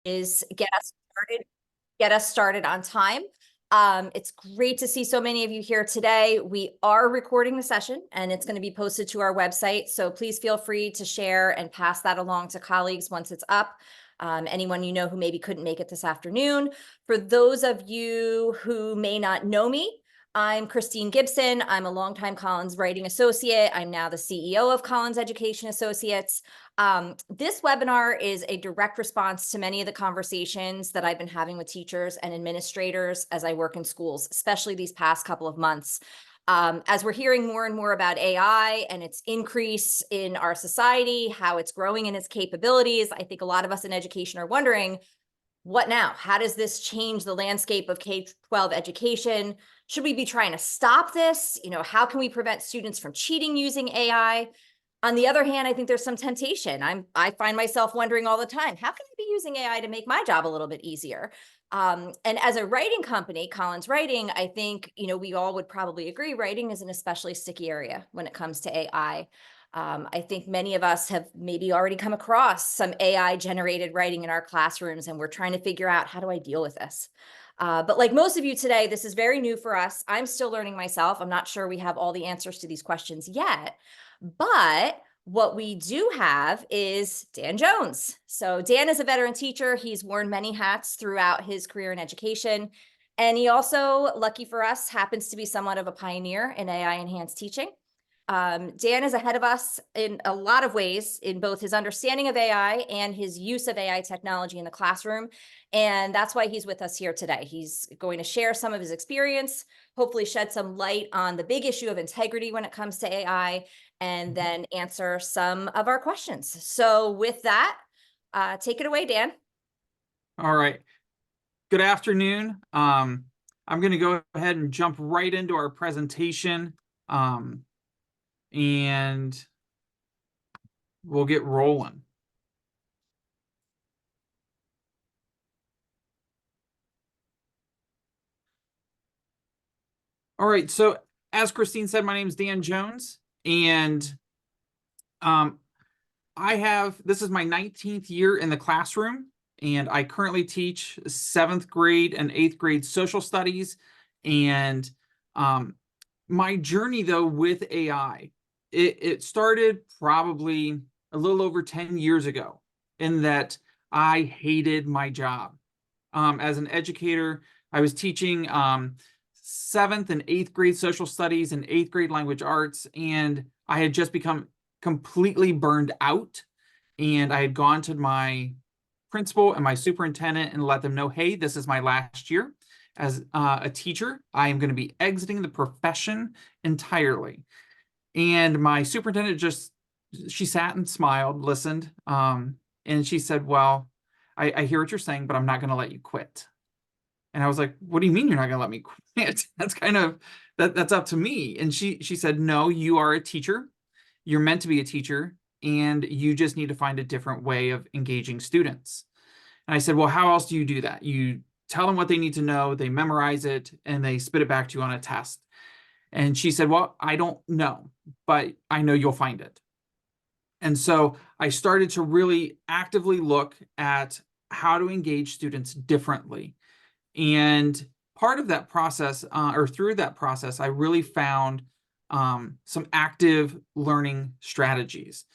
is get us started on time. It's great to see so many of you here today. We are recording the session and it's going to be posted to our website. So please feel free to share and pass that along to colleagues once it's up. Anyone you know who maybe couldn't make it this afternoon. For those of you who may not know me, I'm Christine Gibson. I'm a longtime Collins Writing Associate. I'm now the CEO of Collins Education Associates. This webinar is a direct response to many of the conversations that I've been having with teachers and administrators as I work in schools, especially these past couple of months. As we're hearing more and more about AI and its increase in our society, how it's growing in its capabilities, I think a lot of us in education are wondering, what now? How does this change the landscape of K-12 education? Should we be trying to stop this? How can we prevent students from cheating using AI? On the other hand, I think there's some temptation. I find myself wondering all the time, how can I be using AI to make my job a little bit easier? And as a writing company, Collins Writing, I think, we all would probably agree, writing is an especially sticky area when it comes to AI. I think many of us have maybe already come across some AI generated writing in our classrooms, and we're trying to figure out, how do I deal with this? But like most of you today, this is very new for us. I'm still learning myself. I'm not sure we have all the answers to these questions yet, but what we do have is Dan Jones. So Dan is a veteran teacher. He's worn many hats throughout his career in education. And he also, lucky for us, happens to be somewhat of a pioneer in AI enhanced teaching. Dan is ahead of us in a lot of ways in both his understanding of AI and his use of AI technology in the classroom. And that's why he's with us here today. He's going to share some of his experience, hopefully shed some light on the big issue of integrity when it comes to AI, and then answer some of our questions. So with that, take it away, Dan. All right. Good afternoon. I'm going to go ahead and jump right into our presentation. And we'll get rolling. All right, so as Christine said, my name is Dan Jones, and this is my 19th year in the classroom, and I currently teach 7th grade and 8th grade social studies. And my journey, though, with AI, it started probably a little over 10 years ago, in that I hated my job. As an educator, I was teaching 7th and 8th grade social studies and 8th grade language arts, and I had just become completely burned out. And I had gone to my principal and my superintendent and let them know, hey, this is my last year as a teacher. I am going to be exiting the profession entirely. And my superintendent she sat and smiled, listened, and she said, well, I hear what you're saying, but I'm not going to let you quit. And I was like, what do you mean you're not going to let me quit? That's kind of, that's up to me. And she said, no, you are a teacher. You're meant to be a teacher, and you just need to find a different way of engaging students. And I said, well, how else do you do that? You tell them what they need to know, they memorize it, and they spit it back to you on a test. And she said, well, I don't know, but I know you'll find it. And so I started to really actively look at how to engage students differently. And part of that process, or through that process, I really found some active learning strategies.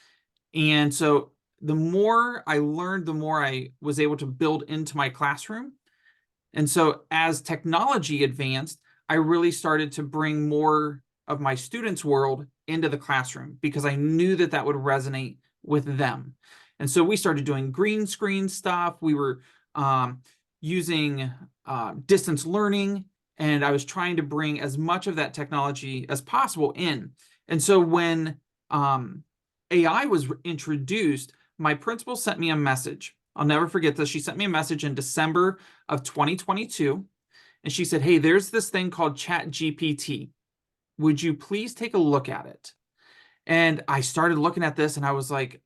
And so the more I learned, the more I was able to build into my classroom. And so as technology advanced, I really started to bring more of my students' world into the classroom, because I knew that that would resonate with them. And so we started doing green screen stuff. We were using distance learning, and I was trying to bring as much of that technology as possible in. And so when AI was introduced, my principal sent me a message. I'll never forget this. She sent me a message in December of 2022, and she said, hey, there's this thing called ChatGPT. Would you please take a look at it? And I started looking at this, and I was like,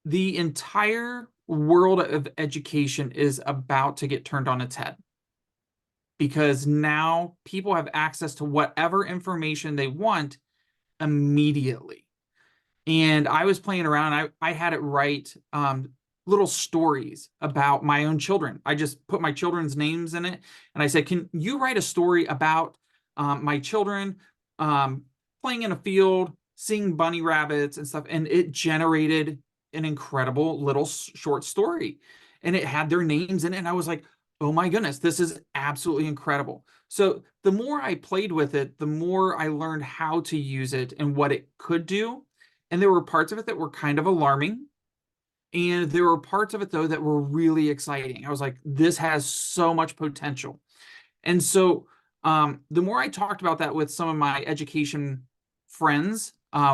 the entire world of education is about to get turned on its head, because now people have access to whatever information they want immediately. And I was playing around. I had it write little stories about my own children. I just put my children's names in it, and I said, can you write a story about my children playing in a field, seeing bunny rabbits and stuff? And it generated an incredible little short story, and it had their names in it. And I was like, oh my goodness, this is absolutely incredible. So the more I played with it, the more I learned how to use it and what it could do. And there were parts of it that were kind of alarming. And there were parts of it, though, that were really exciting. I was like, this has so much potential. And so the more I talked about that with some of my education friends,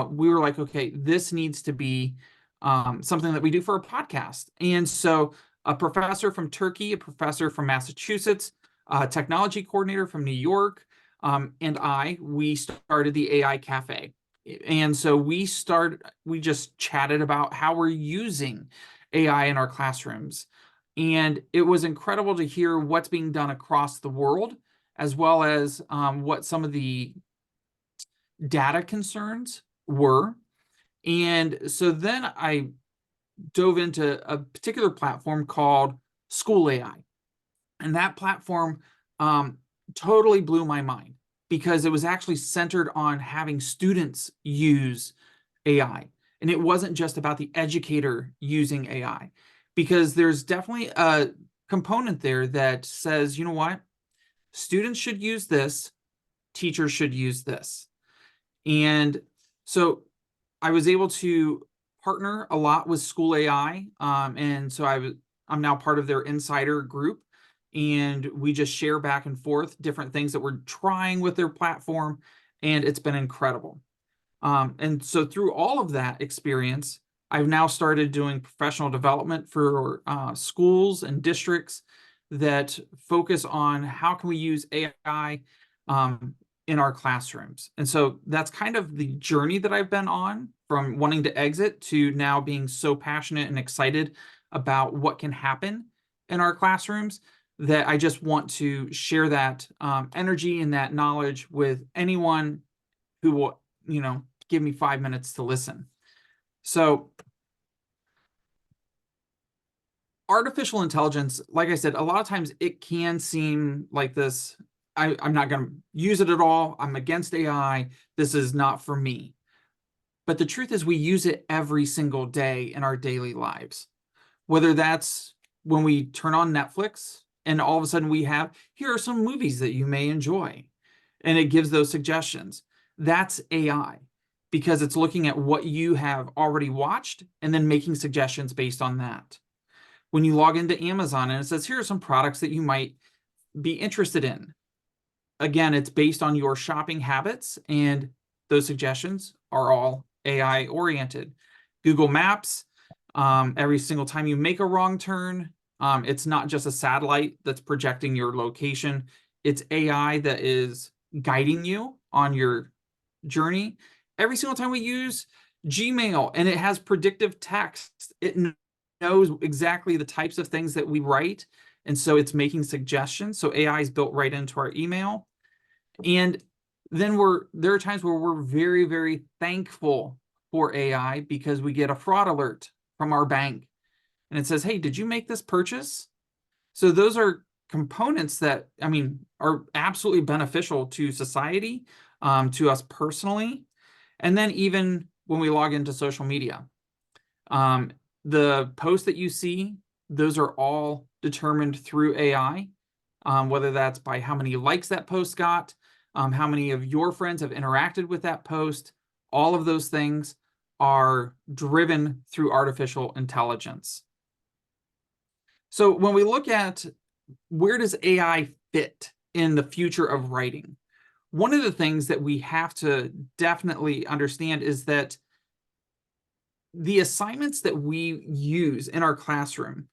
we were like, okay, this needs to be something that we do for a podcast. And so a professor from Turkey, a professor from Massachusetts, a technology coordinator from New York, and we started the AI Cafe. And so we just chatted about how we're using AI in our classrooms. And it was incredible to hear what's being done across the world, as well as what some of the data concerns were. And so then I dove into a particular platform called School AI. And that platform totally blew my mind, because it was actually centered on having students use AI. And it wasn't just about the educator using AI, because there's definitely a component there that says, you know what, students should use this, teachers should use this. And so I was able to partner a lot with School AI. And so I'm now part of their insider group, and we just share back and forth different things that we're trying with their platform, and it's been incredible. And so through all of that experience, I've now started doing professional development for schools and districts that focus on how can we use AI in our classrooms. And so that's kind of the journey that I've been on, from wanting to exit to now being so passionate and excited about what can happen in our classrooms, that I just want to share that energy and that knowledge with anyone who will, give me 5 minutes to listen. So artificial intelligence, like I said, a lot of times it can seem like this, I'm not going to use it at all. I'm against AI. This is not for me. But the truth is, we use it every single day in our daily lives, whether that's when we turn on Netflix and all of a sudden here are some movies that you may enjoy, and it gives those suggestions. That's AI, because it's looking at what you have already watched and then making suggestions based on that. When you log into Amazon and it says, here are some products that you might be interested in. Again, it's based on your shopping habits, and those suggestions are all AI oriented. Google Maps, every single time you make a wrong turn, it's not just a satellite that's projecting your location. It's AI that is guiding you on your journey. Every single time we use Gmail and it has predictive text, it knows exactly the types of things that we write. And so it's making suggestions. So AI is built right into our email. And then there are times where we're very, very thankful for AI, because we get a fraud alert from our bank and it says, hey, did you make this purchase? So those are components that, are absolutely beneficial to society, to us personally. And then even when we log into social media, the posts that you see, those are all determined through AI, whether that's by how many likes that post got, how many of your friends have interacted with that post. All of those things are driven through artificial intelligence. So when we look at where does AI fit in the future of writing, one of the things that we have to definitely understand is that the assignments that we use in our classroom,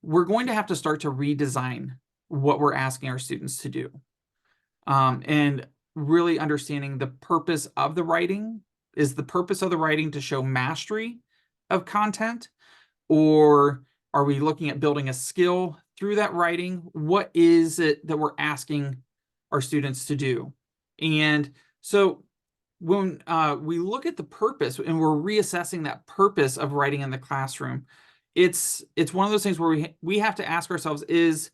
we're going to have to start to redesign what we're asking our students to do. And really understanding the purpose of the writing. Is the purpose of the writing to show mastery of content? Or are we looking at building a skill through that writing? What is it that we're asking our students to do? And so when we look at the purpose and we're reassessing that purpose of writing in the classroom, it's one of those things where we have to ask ourselves, is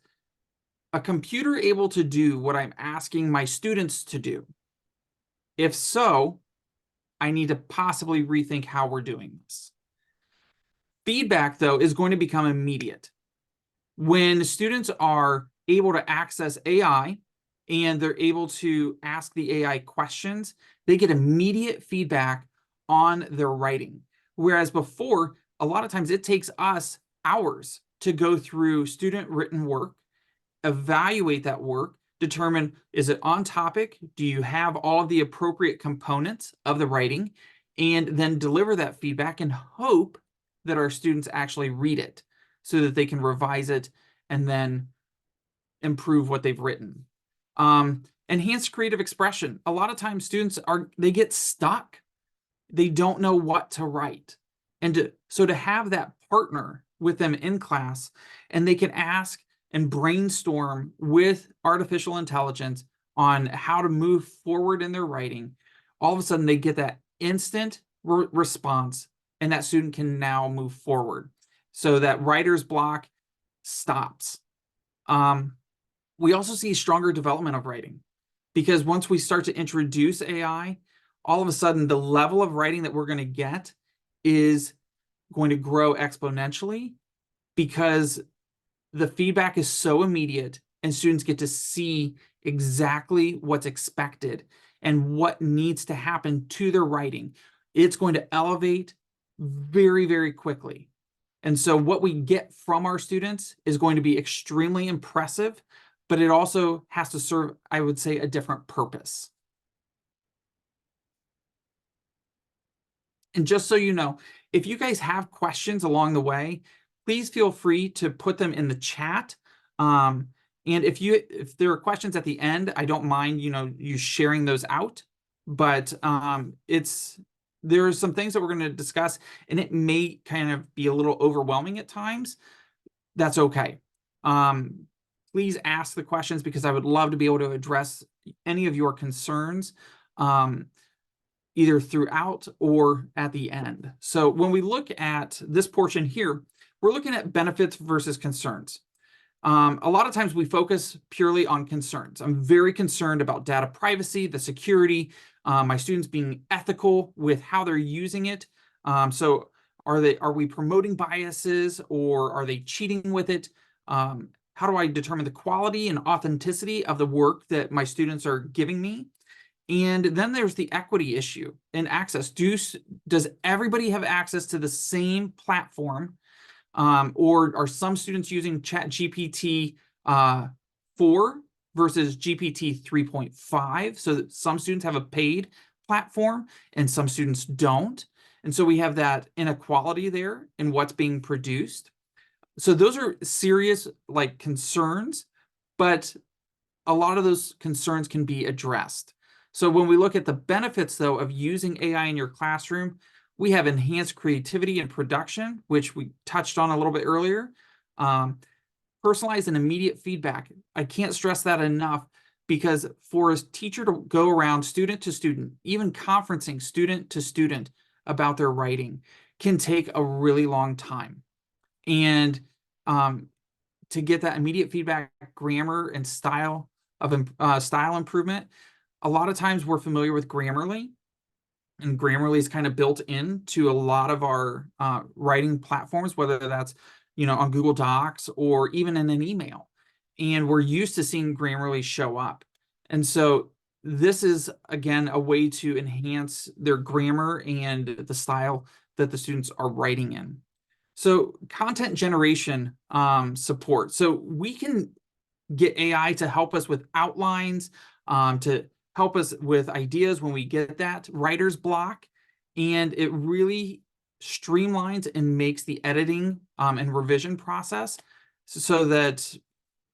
a computer able to do what I'm asking my students to do? If so, I need to possibly rethink how we're doing this. Feedback, though, is going to become immediate. When students are able to access AI and they're able to ask the AI questions, they get immediate feedback on their writing. Whereas before, a lot of times it takes us hours to go through student written work, evaluate that work, determine, is it on topic? Do you have all of the appropriate components of the writing? And then deliver that feedback and hope that our students actually read it so that they can revise it and then improve what they've written. Enhanced creative expression. A lot of times students they get stuck. They don't know what to write. And so to have that partner with them in class, and they can ask and brainstorm with artificial intelligence on how to move forward in their writing, all of a sudden they get that instant response, and that student can now move forward. So that writer's block stops. We also see stronger development of writing, because once we start to introduce AI, all of a sudden the level of writing that we're going to get is going to grow exponentially, because the feedback is so immediate and students get to see exactly what's expected and what needs to happen to their writing. It's going to elevate very, very quickly. And so what we get from our students is going to be extremely impressive, but it also has to serve, I would say, a different purpose. And just so you know, if you guys have questions along the way, please feel free to put them in the chat. And if there are questions at the end, I don't mind, you sharing those out. But there are some things that we're going to discuss, and it may kind of be a little overwhelming at times. That's okay. Please ask the questions, because I would love to be able to address any of your concerns, either throughout or at the end. So when we look at this portion here, we're looking at benefits versus concerns. A lot of times we focus purely on concerns. I'm very concerned about data privacy, the security, my students being ethical with how they're using it. So are we promoting biases, or are they cheating with it? How do I determine the quality and authenticity of the work that my students are giving me? And then there's the equity issue and access. Does everybody have access to the same platform? Or are some students using ChatGPT 4 versus GPT 3.5? So that some students have a paid platform and some students don't. And so we have that inequality there in what's being produced. So those are serious concerns, but a lot of those concerns can be addressed. So when we look at the benefits, though, of using AI in your classroom, we have enhanced creativity and production, which we touched on a little bit earlier. Personalized and immediate feedback. I can't stress that enough, because for a teacher to go around student to student, even conferencing student to student about their writing, can take a really long time. And to get that immediate feedback, grammar and style improvement, a lot of times we're familiar with Grammarly, and Grammarly is kind of built into a lot of our writing platforms, whether that's on Google Docs or even in an email. And we're used to seeing Grammarly show up. And so this is, again, a way to enhance their grammar and the style that the students are writing in. So content generation support. So we can get AI to help us with outlines, to help us with ideas when we get that writer's block. And it really streamlines and makes the editing and revision process so that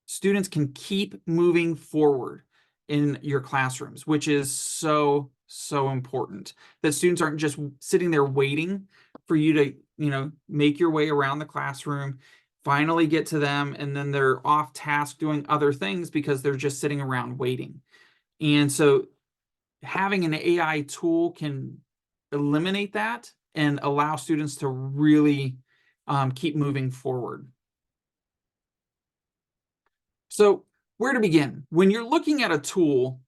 students can keep moving forward in your classrooms, which is so, so important. That students aren't just sitting there waiting for you to, make your way around the classroom, finally get to them, and then they're off task doing other things because they're just sitting around waiting. And so having an AI tool can eliminate that and allow students to really keep moving forward. So where to begin? When you're looking at a tool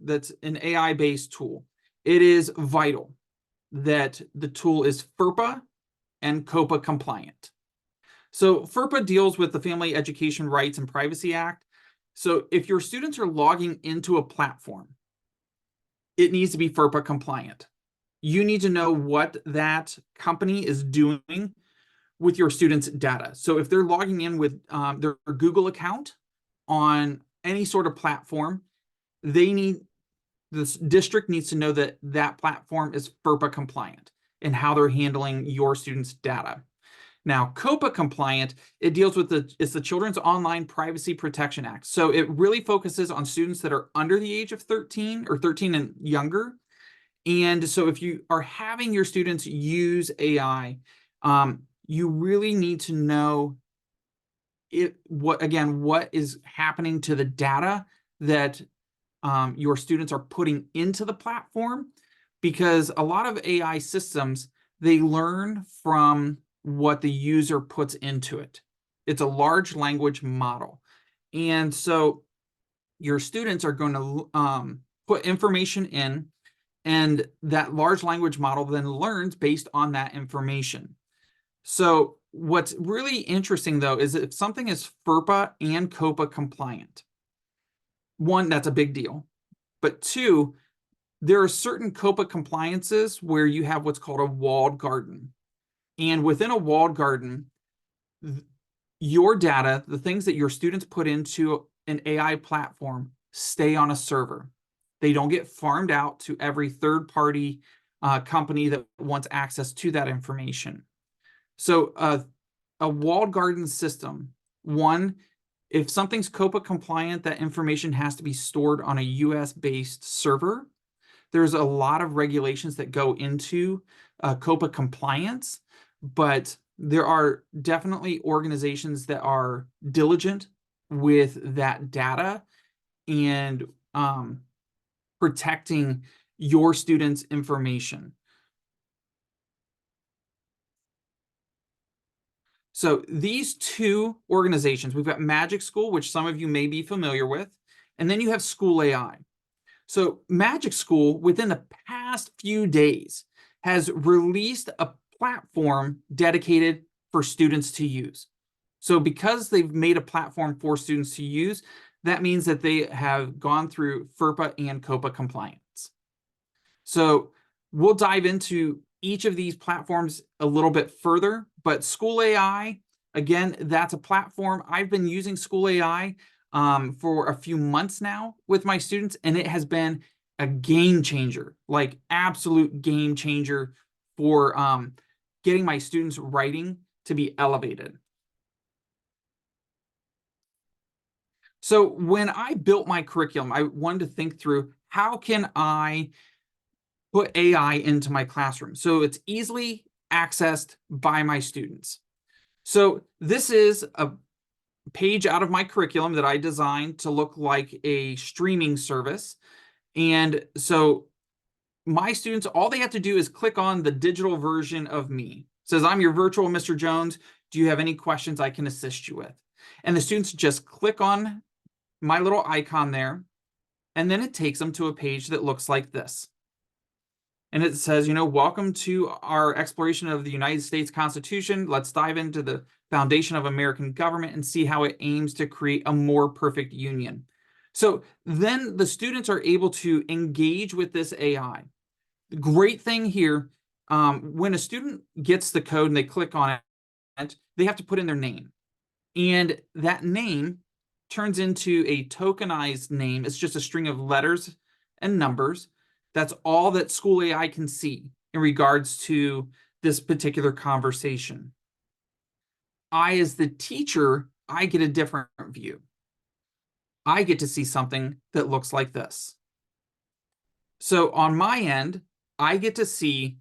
that's an AI-based tool, it is vital that the tool is FERPA and COPPA compliant. So FERPA deals with the Family Education Rights and Privacy Act. So if your students are logging into a platform, it needs to be FERPA compliant. You need to know what that company is doing with your students' data. So if they're logging in with their Google account on any sort of platform, this district needs to know that that platform is FERPA compliant and how they're handling your students' data. Now, COPPA compliant, it deals with it's the Children's Online Privacy Protection Act. So it really focuses on students that are under the age of 13 or 13 and younger. And so if you are having your students use AI, you really need to know what is happening to the data that your students are putting into the platform, because a lot of AI systems, they learn from what the user puts into it. It's a large language model. And so your students are going to put information in, and that large language model then learns based on that information. So what's really interesting, though, is if something is FERPA and COPPA compliant, one, that's a big deal. But two, there are certain COPPA compliances where you have what's called a walled garden. And within a walled garden, your data, the things that your students put into an AI platform, stay on a server. They don't get farmed out to every third-party company that wants access to that information. So a walled garden system, one, if something's COPPA compliant, that information has to be stored on a US-based server. There's a lot of regulations that go into COPPA compliance, but there are definitely organizations that are diligent with that data and protecting your students' information. So these two organizations, we've got Magic School, which some of you may be familiar with, and then you have School AI. So Magic School, within the past few days, has released a platform dedicated for students to use. So because they've made a platform for students to use, that means that they have gone through FERPA and COPPA compliance. So we'll dive into each of these platforms a little bit further, but School AI, again, that's a platform. I've been using School AI for a few months now with my students, and it has been a game changer, like absolute game changer for getting my students' writing to be elevated. So when I built my curriculum, I wanted to think through, how can I put AI into my classroom so it's easily accessed by my students? So this is a page out of my curriculum that I designed to look like a streaming service. And so my students, all they have to do is click on the digital version of me. It says, I'm your virtual Mr. Jones. Do you have any questions I can assist you with? And the students just click on my little icon there, and then it takes them to a page that looks like this. And it says, welcome to our exploration of the United States Constitution. Let's dive into the foundation of American government and see how it aims to create a more perfect union. So then the students are able to engage with this AI. The great thing here, when a student gets the code and they click on it, they have to put in their name. And that name turns into a tokenized name. It's just a string of letters and numbers. That's all that School AI can see in regards to this particular conversation. I, as the teacher, I get a different view. I get to see something that looks like this. So on my end, I get to see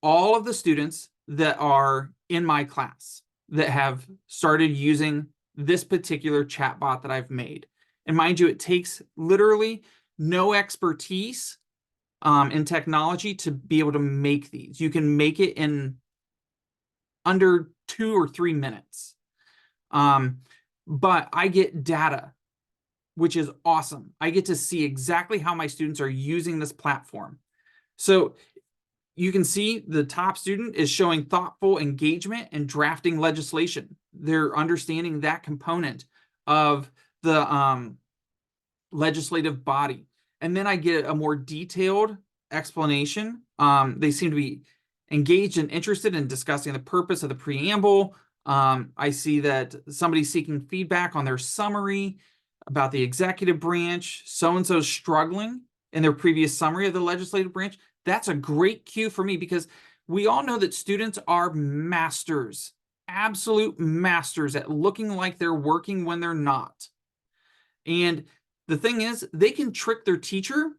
all of the students that are in my class that have started using this particular chatbot that I've made. And mind you, it takes literally no expertise in technology to be able to make these. You can make it in under 2 or 3 minutes. But I get data, which is awesome. I get to see exactly how my students are using this platform. So you can see the top student is showing thoughtful engagement and drafting legislation. They're understanding that component of the legislative body. And then I get a more detailed explanation. They seem to be engaged and interested in discussing the purpose of the preamble. I see that somebody's seeking feedback on their summary about the executive branch. So-and-so's struggling in their previous summary of the legislative branch. That's a great cue for me, because we all know that students are masters, absolute masters at looking like they're working when they're not. And the thing is, they can trick their teacher,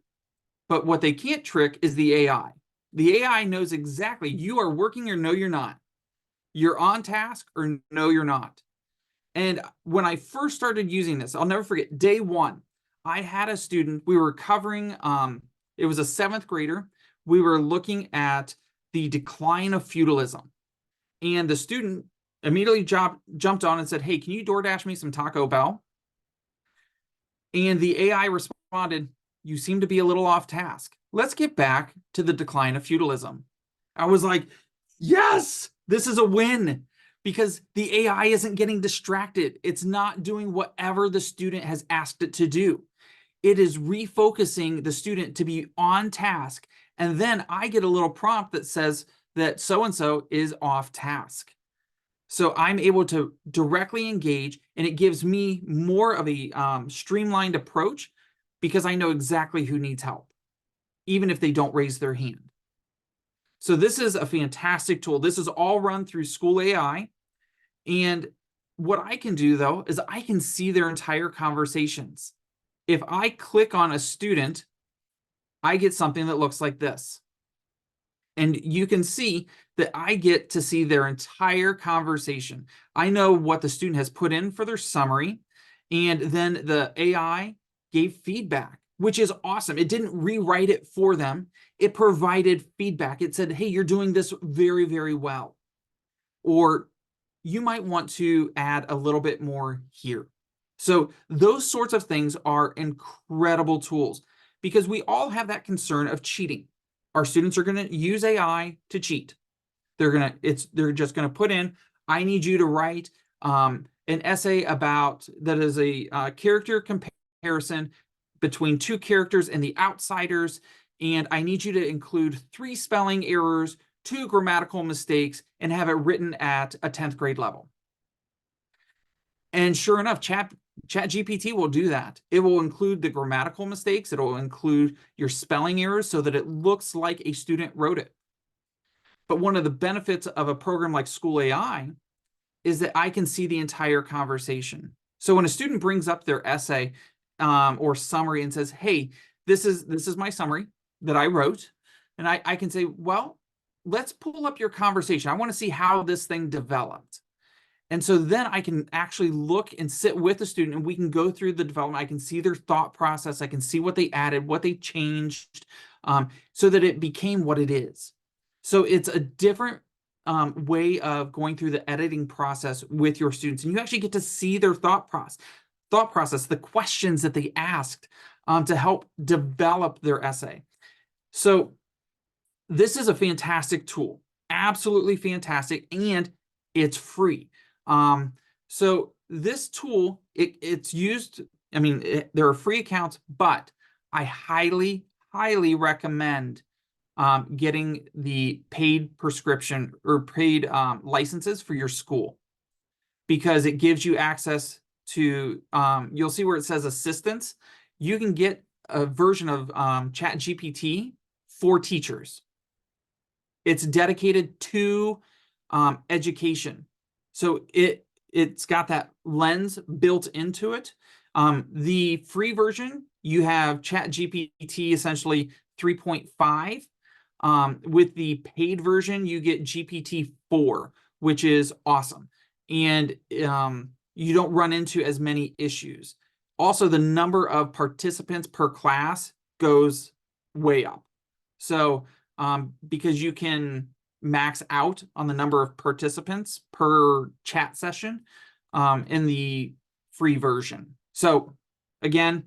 but what they can't trick is the AI. The AI knows exactly you are working or no, you're not. You're on task or no, you're not. And when I first started using this, I'll never forget, day one, I had a student, we were covering, it was a 7th grader. We were looking at the decline of feudalism. And the student immediately jumped on and said, hey, can you DoorDash me some Taco Bell? And the AI responded, you seem to be a little off task. Let's get back to the decline of feudalism. I was like, yes, this is a win, because the AI isn't getting distracted. It's not doing whatever the student has asked it to do. It is refocusing the student to be on task. And then I get a little prompt that says that so-and-so is off task. So I'm able to directly engage, and it gives me more of a streamlined approach, because I know exactly who needs help, even if they don't raise their hand. So this is a fantastic tool. This is all run through School AI. And what I can do, though, is I can see their entire conversations. If I click on a student, I get something that looks like this. And you can see that I get to see their entire conversation. I know what the student has put in for their summary, and then the AI gave feedback, which is awesome. It didn't rewrite it for them. It provided feedback. It said, hey, you're doing this very, very well. Or you might want to add a little bit more here. So those sorts of things are incredible tools, because we all have that concern of cheating. Our students are going to use AI to cheat. They're just going to put in, I need you to write an essay about that is a character comparison between 2 characters and The Outsiders, and I need you to include 3 spelling errors, 2 grammatical mistakes, and have it written at a 10th grade level. And sure enough, ChatGPT will do that. It will include the grammatical mistakes. It will include your spelling errors so that it looks like a student wrote it. But one of the benefits of a program like School AI is that I can see the entire conversation. So when a student brings up their essay or summary and says, hey, this is my summary that I wrote, and I can say, well, let's pull up your conversation. I want to see how this thing developed. And so then I can actually look and sit with the student, and we can go through the development. I can see their thought process. I can see what they added, what they changed, so that it became what it is. So it's a different way of going through the editing process with your students. And you actually get to see their thought process, the questions that they asked to help develop their essay. So this is a fantastic tool, absolutely fantastic, and it's free. So this tool, it's used, I mean, there are free accounts, but I highly, highly recommend getting the paid prescription or paid licenses for your school, because it gives you access to, you'll see where it says assistance. You can get a version of ChatGPT for teachers. It's dedicated to education. So it's got that lens built into it. The free version, you have ChatGPT essentially 3.5. With the paid version, you get GPT-4, which is awesome. And you don't run into as many issues. Also, the number of participants per class goes way up. So because you can max out on the number of participants per chat session in the free version. So again,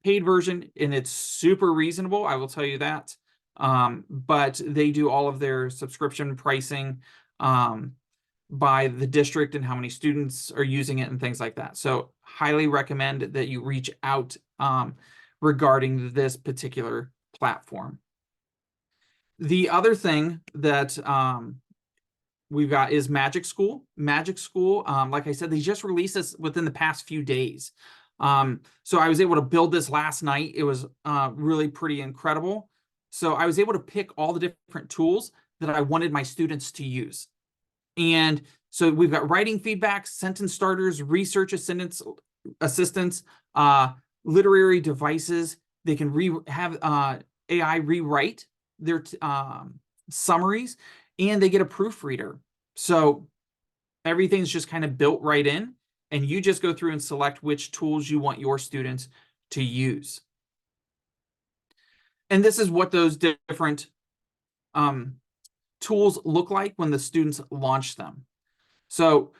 paid version, and it's super reasonable, I will tell you that. But they do all of their subscription pricing by the district and how many students are using it and things like that. So highly recommend that you reach out regarding this particular platform. The other thing that we've got is Magic School. Magic School, like I said, they just released this within the past few days. So I was able to build this last night. It was really pretty incredible. So I was able to pick all the different tools that I wanted my students to use. And so we've got writing feedback, sentence starters, research assistants, literary devices. They can have AI rewrite their summaries, and they get a proofreader. So everything's just kind of built right in, and you just go through and select which tools you want your students to use. And this is what those different tools look like when the students launch them. So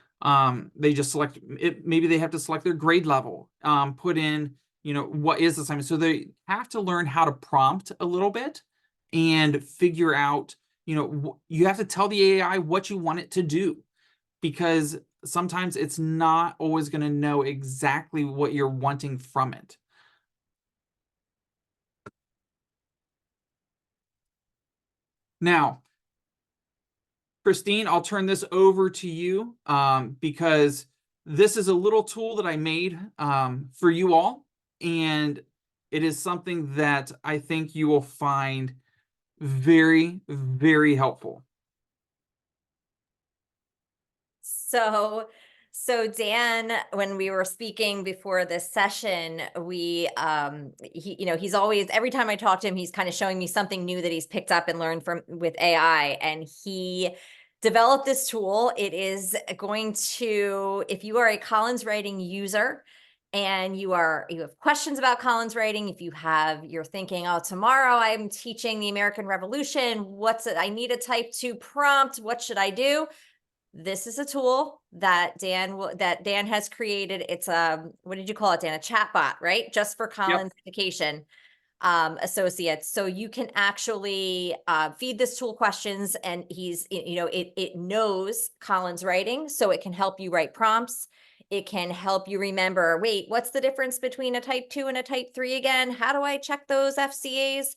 they just select it. Maybe they have to select their grade level, put in, what is the assignment. So they have to learn how to prompt a little bit and figure out, you have to tell the AI what you want it to do, because sometimes it's not always going to know exactly what you're wanting from it. Now, Christine, I'll turn this over to you because this is a little tool that I made for you all, and it is something that I think you will find very, very helpful. So Dan, when we were speaking before this session, he's always, every time I talk to him, he's kind of showing me something new that he's picked up and learned with AI. And he developed this tool. It is going to, if you are a Collins Writing user and you have questions about Collins Writing, if you're thinking, oh, tomorrow I'm teaching the American Revolution, I need a type 2 prompt, what should I do? This is a tool that Dan has created. It's what did you call it, Dan? A chatbot, right? Just for Collins Education associates. So you can actually feed this tool questions, and it knows Collins Writing, so it can help you write prompts. It can help you remember, wait, what's the difference between a type 2 and a type 3 again? How do I check those FCAs?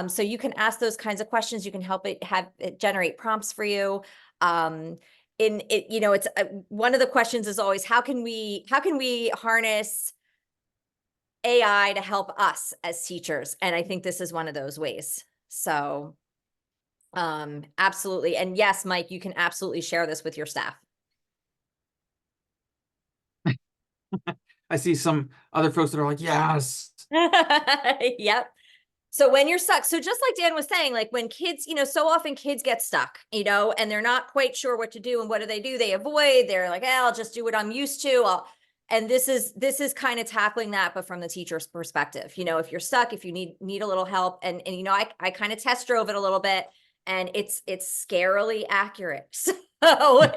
So you can ask those kinds of questions. You can help it generate prompts for you. It's one of the questions is always, how can we harness AI to help us as teachers? And I think this is one of those ways. So absolutely. And yes, Mike, you can absolutely share this with your staff. I see some other folks that are like, yes. Yep. So when you're stuck, so just like Dan was saying, like when kids, so often kids get stuck, and they're not quite sure what to do. And what do? They avoid, they're like, I'll just do what I'm used to. And this is kind of tackling that, but from the teacher's perspective, if you're stuck, if you need a little help, and I kind of test drove it a little bit, and it's scarily accurate. So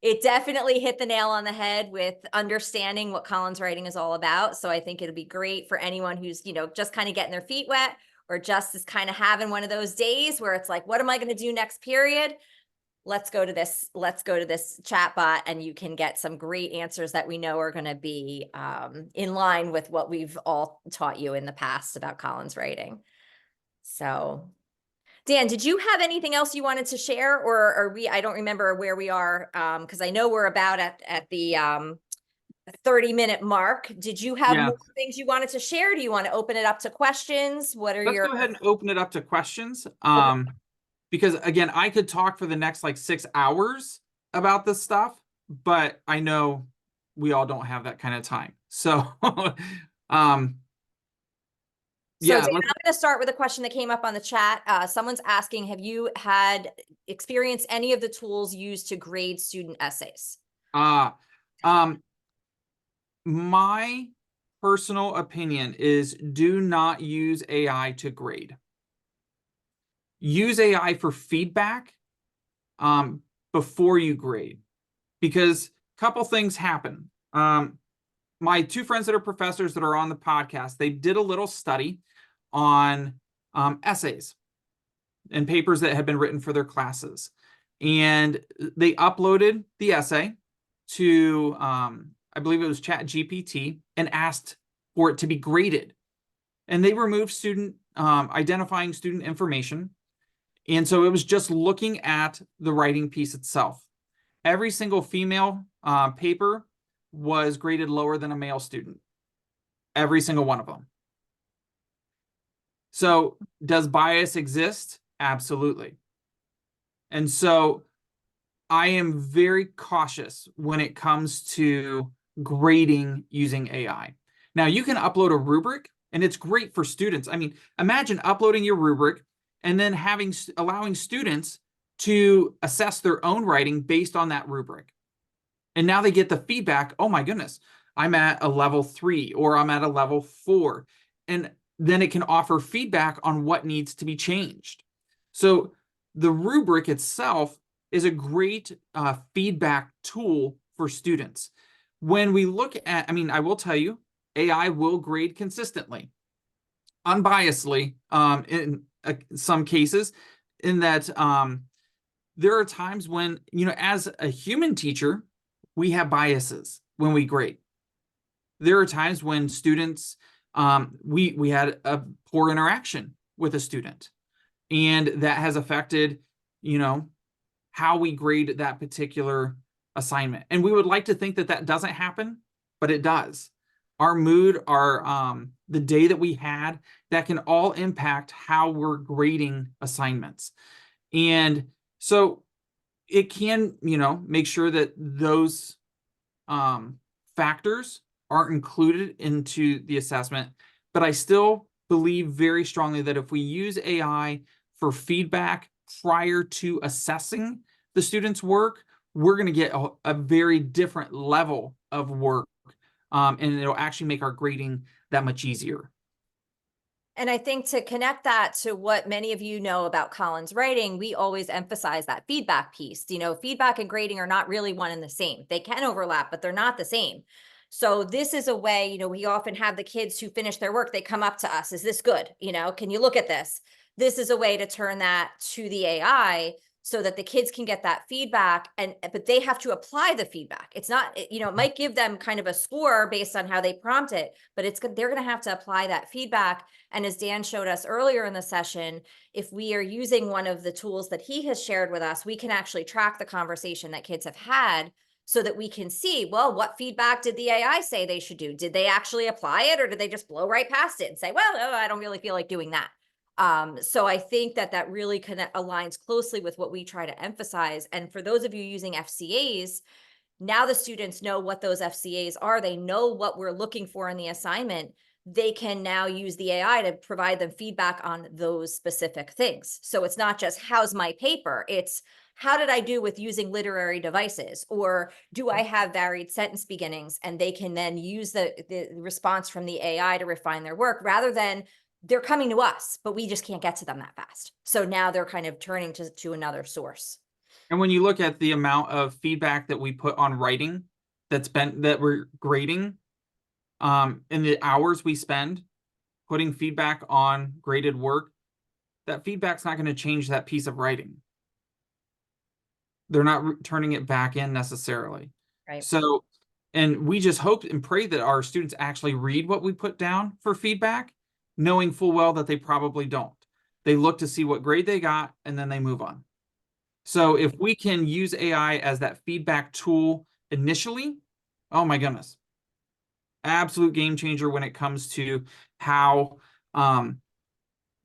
it definitely hit the nail on the head with understanding what Collins Writing is all about. So I think it'll be great for anyone who's, just kind of getting their feet wet, or just is kind of having one of those days where it's like, what am I going to do next period? Let's go to this chatbot, and you can get some great answers that we know are going to be in line with what we've all taught you in the past about Collins Writing. So Dan, did you have anything else you wanted to share, or I don't remember where we are, because I know we're about at the 30-minute mark. Did you have more things you wanted to share? Do you want to open it up to questions? Let's go ahead and open it up to questions. Okay. Because again, I could talk for the next like 6 hours about this stuff, but I know we all don't have that kind of time. So So Dan, I'm going to start with a question that came up on the chat. Someone's asking, have you had experienced any of the tools used to grade student essays? My personal opinion is, do not use AI to grade. use AI for feedback before you grade, because a couple things happen. My two friends that are professors that are on the podcast, they did a little study on essays and papers that had been written for their classes. And they uploaded the essay to, I believe it was ChatGPT, and asked for it to be graded. And they removed identifying student information. And so it was just looking at the writing piece itself. Every single female paper was graded lower than a male student. Every single one of them. So does bias exist? Absolutely. And so I am very cautious when it comes to grading using AI. Now, you can upload a rubric, and it's great for students. I mean, imagine uploading your rubric and then allowing students to assess their own writing based on that rubric. And now they get the feedback, oh my goodness, I'm at a level 3 or I'm at a level 4. And then it can offer feedback on what needs to be changed. So the rubric itself is a great feedback tool for students. When we look at, I mean, I will tell you, AI will grade consistently, unbiasedly, in some cases, in that there are times when, as a human teacher, we have biases when we grade. There are times when students, we had a poor interaction with a student, and that has affected, how we grade that particular assignment. And we would like to think that that doesn't happen, but it does. Our mood, the day that we had, that can all impact how we're grading assignments. And so it can, make sure that those factors aren't included into the assessment. But I still believe very strongly that if we use AI for feedback prior to assessing the student's work, we're going to get a very different level of work. And it'll actually make our grading that much easier. And I think to connect that to what many of you know about Collins writing, we always emphasize that feedback piece. Feedback and grading are not really one and the same. They can overlap, but they're not the same. So this is a way, we often have the kids who finish their work, they come up to us, is this good? Can you look at this? This is a way to turn that to the AI so that the kids can get that feedback, but they have to apply the feedback. It's not, it might give them kind of a score based on how they prompt it, but they're going to have to apply that feedback. And as Dan showed us earlier in the session, if we are using one of the tools that he has shared with us, we can actually track the conversation that kids have had so that we can see, well, what feedback did the AI say they should do? Did they actually apply it, or did they just blow right past it and say, well, no, I don't really feel like doing that? So I think that really aligns closely with what we try to emphasize. And for those of you using FCAs, now the students know what those FCAs are. They know what we're looking for in the assignment. They can now use the AI to provide them feedback on those specific things. So it's not just, how's my paper? It's, how did I do with using literary devices? Or do I have varied sentence beginnings? And they can then use the response from the AI to refine their work, rather than they're coming to us, but we just can't get to them that fast. So now they're kind of turning to another source. And when you look at the amount of feedback that we put on writing that we're grading, and the hours we spend putting feedback on graded work, that feedback's not going to change that piece of writing. They're not turning it back in necessarily. Right. So, and we just hope and pray that our students actually read what we put down for feedback, knowing full well that they probably don't. They look to see what grade they got, and then they move on. So if we can use AI as that feedback tool initially, oh my goodness, absolute game changer when it comes to how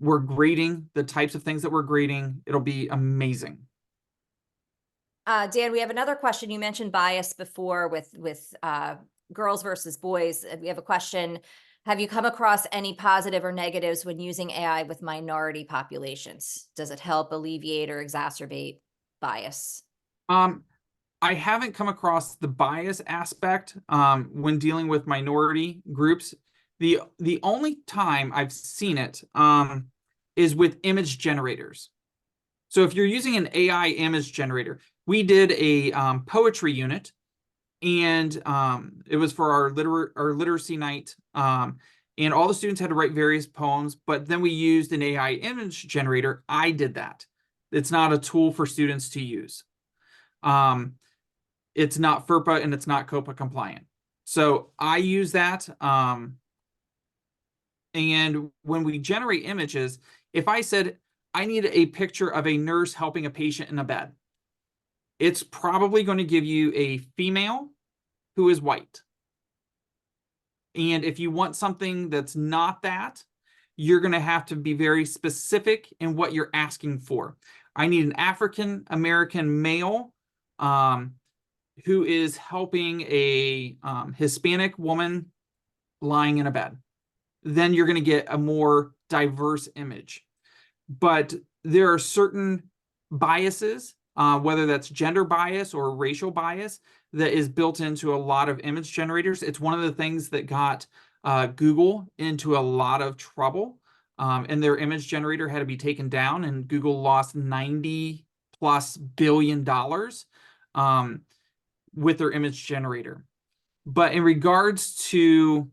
we're grading, the types of things that we're grading. It'll be amazing. Dan, we have another question. You mentioned bias before with girls versus boys. We have a question. Have you come across any positive or negatives when using AI with minority populations? Does it help alleviate or exacerbate bias? I haven't come across the bias aspect when dealing with minority groups. The only time I've seen it is with image generators. So if you're using an AI image generator, we did a poetry unit, and it was for our literacy night. And all the students had to write various poems, but then we used an AI image generator. I did that. It's not a tool for students to use. It's not FERPA and it's not COPA compliant. So I use that. And when we generate images, if I said, I need a picture of a nurse helping a patient in a bed, it's probably going to give you a female who is white. And if you want something that's not that, you're going to have to be very specific in what you're asking for. I need an African American male who is helping a Hispanic woman lying in a bed. Then you're going to get a more diverse image. But there are certain biases, whether that's gender bias or racial bias, that is built into a lot of image generators. It's one of the things that got Google into a lot of trouble, and their image generator had to be taken down, and Google lost $90+ billion with their image generator. But in regards to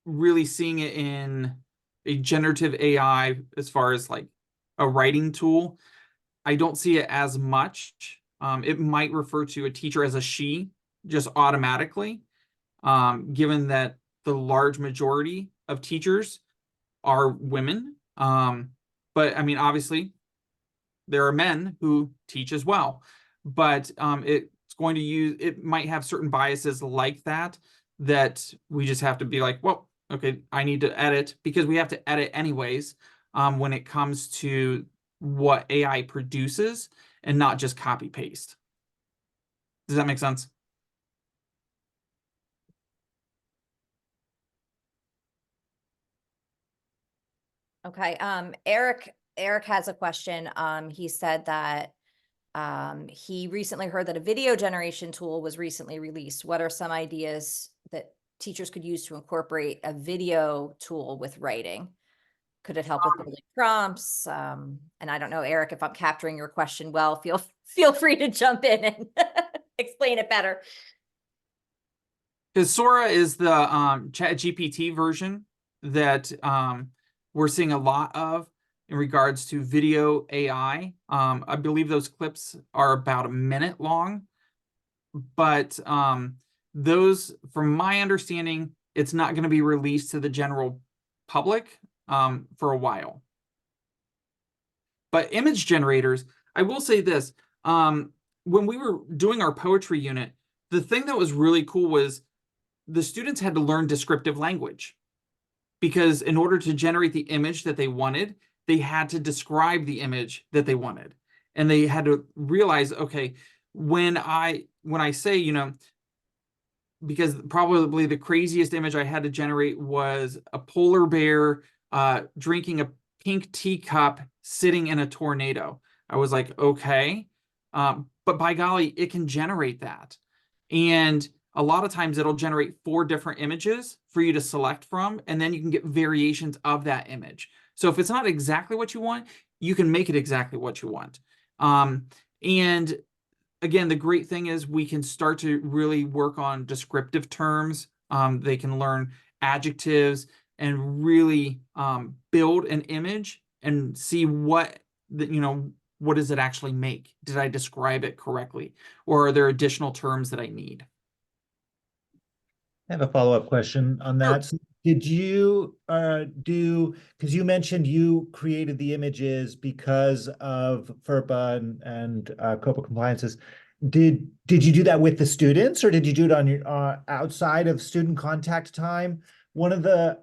really seeing it in a generative AI as far as like a writing tool, I don't see it as much. It might refer to a teacher as a she just automatically, given that the large majority of teachers are women. But I mean, obviously, there are men who teach as well. But it's going to use, it might have certain biases like that, that we just have to be like, well, okay, I need to edit, because we have to edit anyways when it comes to what AI produces and not just copy paste. Does that make sense? Okay, Eric has a question. He said that he recently heard that a video generation tool was recently released. What are some ideas that teachers could use to incorporate a video tool with writing? Could it help with building prompts? And I don't know, Eric, if I'm capturing your question well, feel free to jump in and explain it better. Because Sora is the ChatGPT version that we're seeing a lot of in regards to video AI. I believe those clips are about a minute long, but those, from my understanding, it's not going to be released to the general public for a while. But image generators, I will say this, when we were doing our poetry unit, the thing that was really cool was the students had to learn descriptive language, because in order to generate the image that they wanted, they had to describe the image that they wanted. And they had to realize, okay, when I say, you know, because probably the craziest image I had to generate was a polar bear drinking a pink teacup sitting in a tornado. I was like, okay, but by golly, it can generate that. And a lot of times it'll generate 4 different images for you to select from, and then you can get variations of that image. So if it's not exactly what you want, you can make it exactly what you want. And again, the great thing is we can start to really work on descriptive terms. They can learn adjectives and really build an image and see what does it actually make? Did I describe it correctly? Or are there additional terms that I need? I have a follow-up question on that. Sure. Did you because you mentioned you created the images because of FERPA and COPA compliances. Did you do that with the students, or did you do it on your outside of student contact time? One of the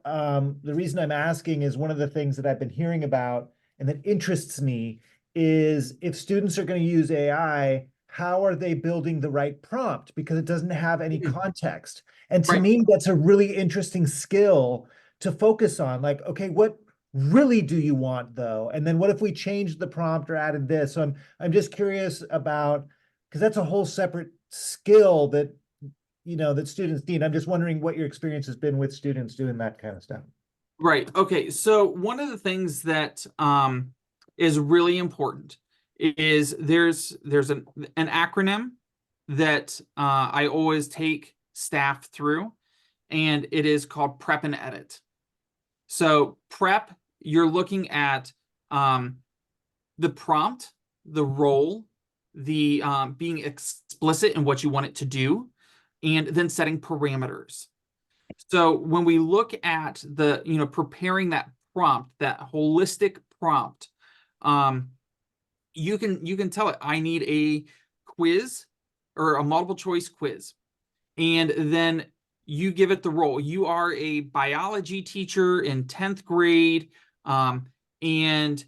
reason I'm asking is one of the things that I've been hearing about and that interests me is if students are going to use AI, how are they building the right prompt? Because it doesn't have any context. And to me, that's a really interesting skill to focus on. Like, okay, what really do you want though? And then what if we changed the prompt or added this? So I'm just curious about, because that's a whole separate skill that, that students need. I'm just wondering what your experience has been with students doing that kind of stuff. Right. Okay. So one of the things that is really important is there's an acronym that I always take staff through, and it is called PREP and EDIT. So PREP, you're looking at the prompt, the role, the being explicit in what you want it to do, and then setting parameters. So when we look at the, preparing that prompt, that holistic prompt, you can tell it, I need a quiz or a multiple choice quiz. And then you give it the role. You are a biology teacher in 10th grade. And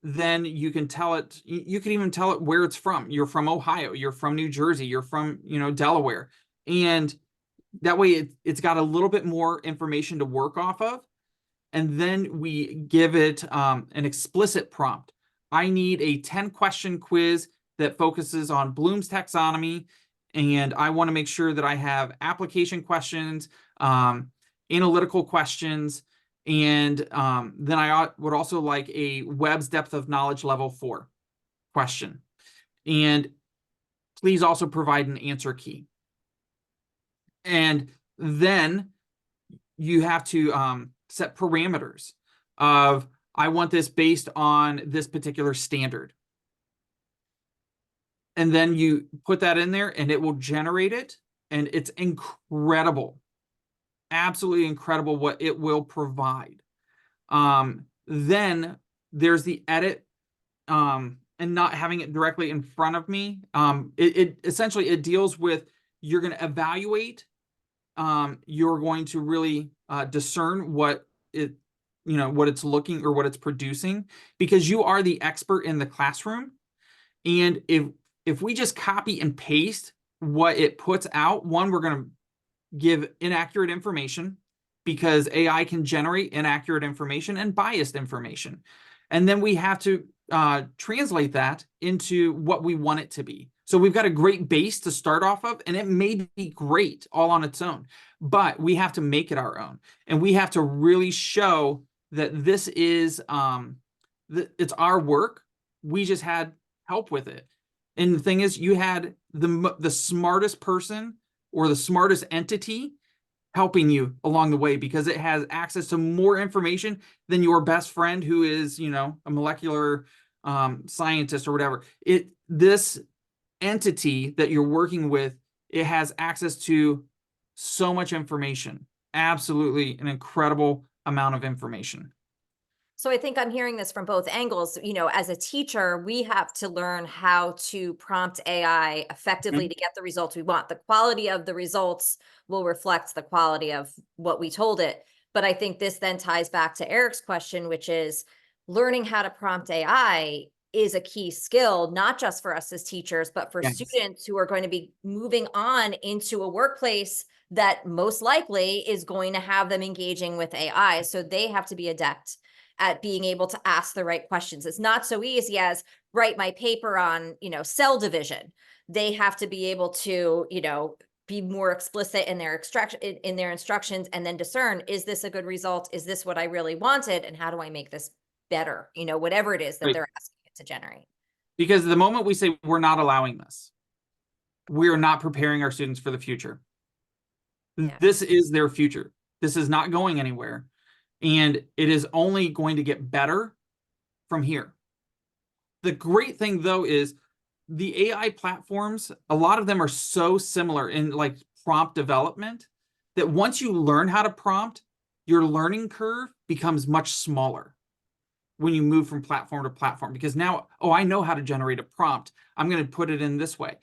then you can tell it, you can even tell it where it's from. You're from Ohio, you're from New Jersey, you're from, Delaware. And that way it's got a little bit more information to work off of. And then we give it an explicit prompt. I need a 10-question quiz that focuses on Bloom's taxonomy. And I want to make sure that I have application questions, analytical questions, and then I would also like a Webb's depth of knowledge level 4 question. And please also provide an answer key. And then you have to set parameters of, I want this based on this particular standard. And then you put that in there and it will generate it. And it's incredible, absolutely incredible what it will provide. Then there's the edit, and not having it directly in front of me. It essentially, it deals with, you're going to evaluate, you're going to really discern what what it's looking or what it's producing, because you are the expert in the classroom. And if we just copy and paste what it puts out, one, we're going to give inaccurate information, because AI can generate inaccurate information and biased information. And then we have to translate that into what we want it to be. So we've got a great base to start off of, and it may be great all on its own, but we have to make it our own. And we have to really show that this is, it's our work. We just had help with it. And the thing is, you had the smartest person or the smartest entity helping you along the way, because it has access to more information than your best friend who is, a molecular scientist or whatever. This entity that you're working with, it has access to so much information, absolutely an incredible amount of information. So I think I'm hearing this from both angles. As a teacher, we have to learn how to prompt AI effectively to get the results we want. The quality of the results will reflect the quality of what we told it. But I think this then ties back to Eric's question, which is learning how to prompt AI is a key skill, not just for us as teachers, but for students who are going to be moving on into a workplace that most likely is going to have them engaging with AI. So they have to be adept at being able to ask the right questions. It's not so easy as write my paper on, cell division. They have to be able to, be more explicit in their instructions, and then discern, is this a good result? Is this what I really wanted? And how do I make this better? Whatever it is that they're asking it to generate. Because the moment we say we're not allowing this, we're not preparing our students for the future. Yeah. This is their future. This is not going anywhere. And it is only going to get better from here. The great thing, though, is the AI platforms, a lot of them are so similar in like prompt development that once you learn how to prompt, your learning curve becomes much smaller when you move from platform to platform. Because now, I know how to generate a prompt. I'm going to put it in this way.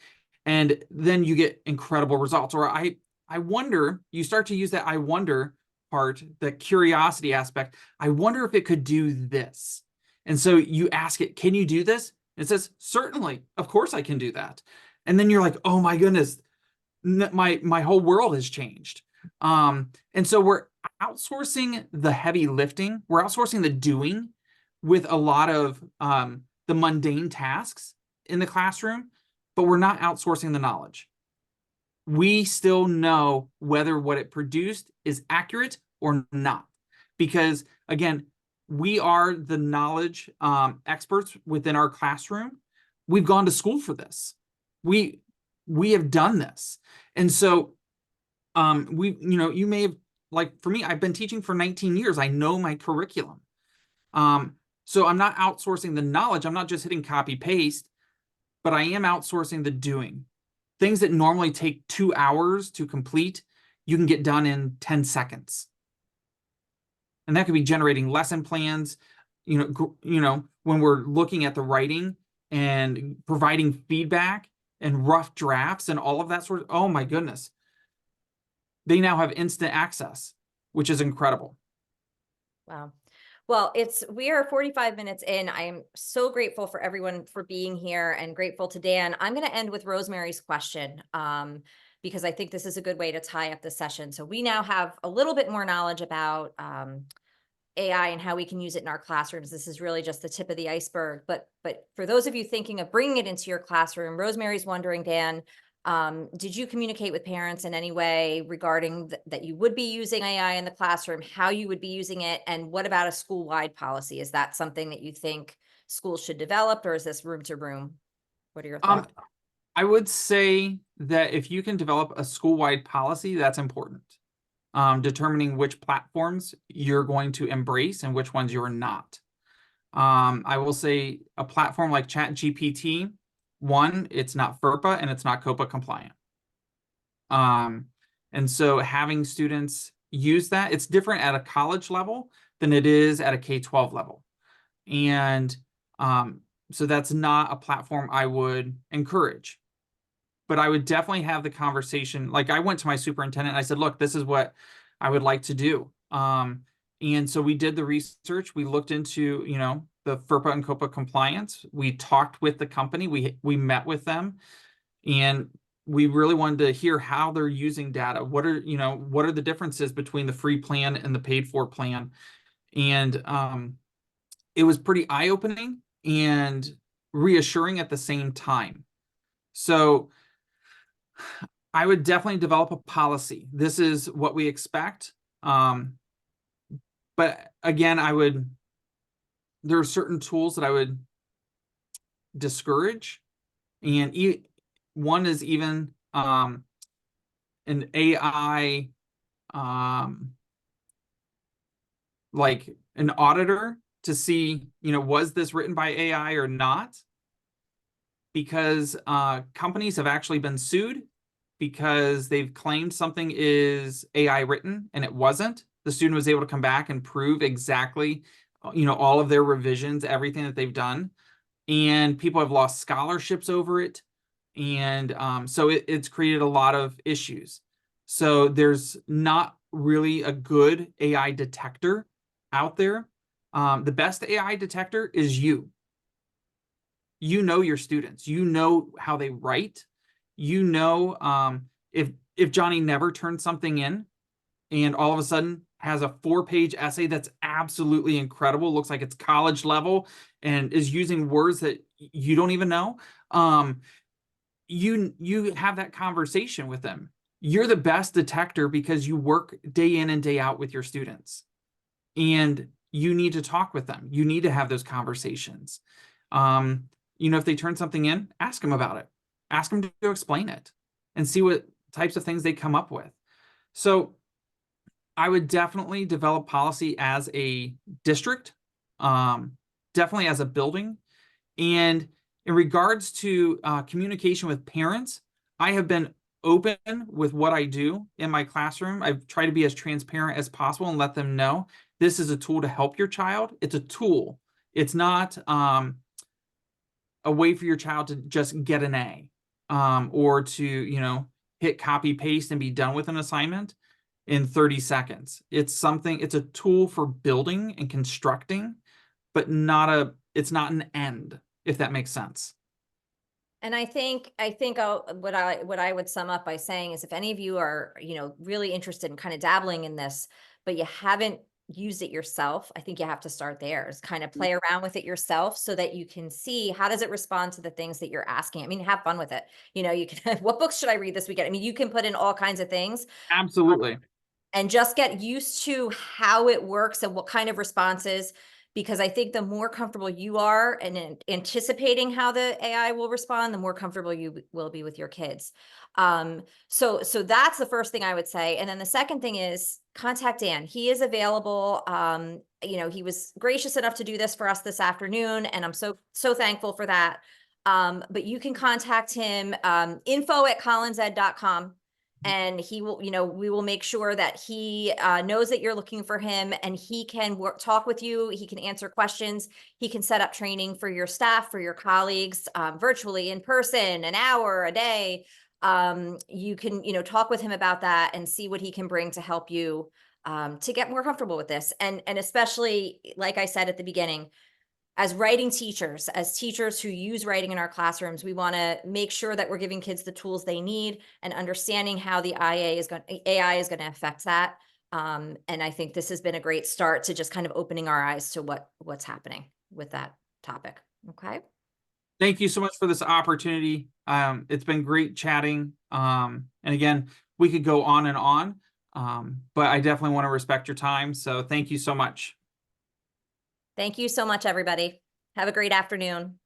And then you get incredible results. Or I wonder, you start to use that I wonder part, the curiosity aspect. I wonder if it could do this. And so you ask it, can you do this? And it says, certainly, of course I can do that. And then you're like, oh my goodness, my whole world has changed. And so we're outsourcing the heavy lifting. We're outsourcing the doing with a lot of the mundane tasks in the classroom, but we're not outsourcing the knowledge. We still know whether what it produced is accurate or not, because again, we are the knowledge experts within our classroom. We've gone to school for this. We have done this. And so you may have, like for me, I've been teaching for 19 years. I know my curriculum. So I'm not outsourcing the knowledge. I'm not just hitting copy paste, but I am outsourcing the doing. Things that normally take 2 hours to complete, you can get done in 10 seconds. And that could be generating lesson plans, when we're looking at the writing and providing feedback and rough drafts and all of that sort of, oh my goodness. They now have instant access, which is incredible. Wow. Well, we are 45 minutes in. I am so grateful for everyone for being here and grateful to Dan. I'm going to end with Rosemary's question because I think this is a good way to tie up the session. So we now have a little bit more knowledge about AI and how we can use it in our classrooms. This is really just the tip of the iceberg. But for those of you thinking of bringing it into your classroom, Rosemary's wondering, Dan, did you communicate with parents in any way regarding that you would be using AI in the classroom, how you would be using it, and what about a school-wide policy? Is that something that you think schools should develop, or is this room to room? What are your thoughts? I would say that if you can develop a school-wide policy, that's important. Determining which platforms you're going to embrace and which ones you're not. I will say a platform like ChatGPT, one, it's not FERPA and it's not COPA compliant. And so having students use that, it's different at a college level than it is at a K-12 level. And so that's not a platform I would encourage. But I would definitely have the conversation. Like I went to my superintendent and I said, look, this is what I would like to do. And so we did the research. We looked into, the FERPA and COPA compliance. We talked with the company. We met with them, and we really wanted to hear how they're using data. What are the differences between the free plan and the paid for plan? And it was pretty eye-opening and reassuring at the same time. So I would definitely develop a policy. This is what we expect. But again, there are certain tools that I would discourage. And one is even an AI, like an auditor to see, was this written by AI or not? Because companies have actually been sued because they've claimed something is AI written and it wasn't. The student was able to come back and prove exactly, all of their revisions, everything that they've done. And people have lost scholarships over it. And so it's created a lot of issues. So there's not really a good AI detector out there. The best AI detector is you. You know your students. You know how they write. If Johnny never turned something in and all of a sudden has a 4-page essay that's absolutely incredible, looks like it's college level, and is using words that you don't even know, you have that conversation with them. You're the best detector because you work day in and day out with your students. And you need to talk with them. You need to have those conversations. If they turn something in, ask them about it. Ask them to explain it and see what types of things they come up with. So I would definitely develop policy as a district, definitely as a building. And in regards to communication with parents, I have been open with what I do in my classroom. I've tried to be as transparent as possible and let them know this is a tool to help your child. It's a tool. It's not a way for your child to just get an A or to, hit copy paste and be done with an assignment in 30 seconds. It's a tool for building and constructing, but it's not an end, if that makes sense. And I think what I would sum up by saying is if any of you are, really interested in kind of dabbling in this, but you haven't used it yourself, I think you have to start there is kind of play around with it yourself so that you can see how does it respond to the things that you're asking. I mean, have fun with it. You can, what books should I read this weekend? I mean, you can put in all kinds of things. Absolutely. and just get used to how it works and what kind of responses, because I think the more comfortable you are in anticipating how the AI will respond, the more comfortable you will be with your kids. So that's the first thing I would say. And then the second thing is contact Dan. He is available. You know, he was gracious enough to do this for us this afternoon, and I'm so thankful for that. But you can contact him, info@collinsed.com. And he will, you know, we will make sure that he knows that you're looking for him, and he can talk with you. He can answer questions. He can set up training for your staff, for your colleagues, virtually, in person, an hour, a day. You can, you know, talk with him about that and see what he can bring to help you to get more comfortable with this. And especially, like I said at the beginning, as writing teachers, as teachers who use writing in our classrooms, we want to make sure that we're giving kids the tools they need and understanding how the AI is going to affect that. And I think this has been a great start to just kind of opening our eyes to what's happening with that topic. Okay. Thank you so much for this opportunity. It's been great chatting. And again, we could go on and on, but I definitely want to respect your time. So thank you so much. Thank you so much, everybody. Have a great afternoon.